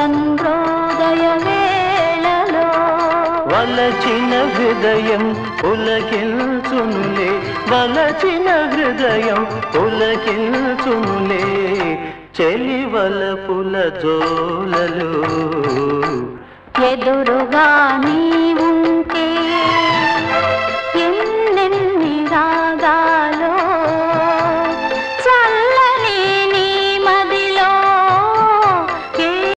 చంద్రోదయ వేళలో వలచిన హృదయం పులకిల్చునులే వలచిన హృదయం పులకిల్చునులే చెలివలపుల జోలలు ఎదురుగా నీ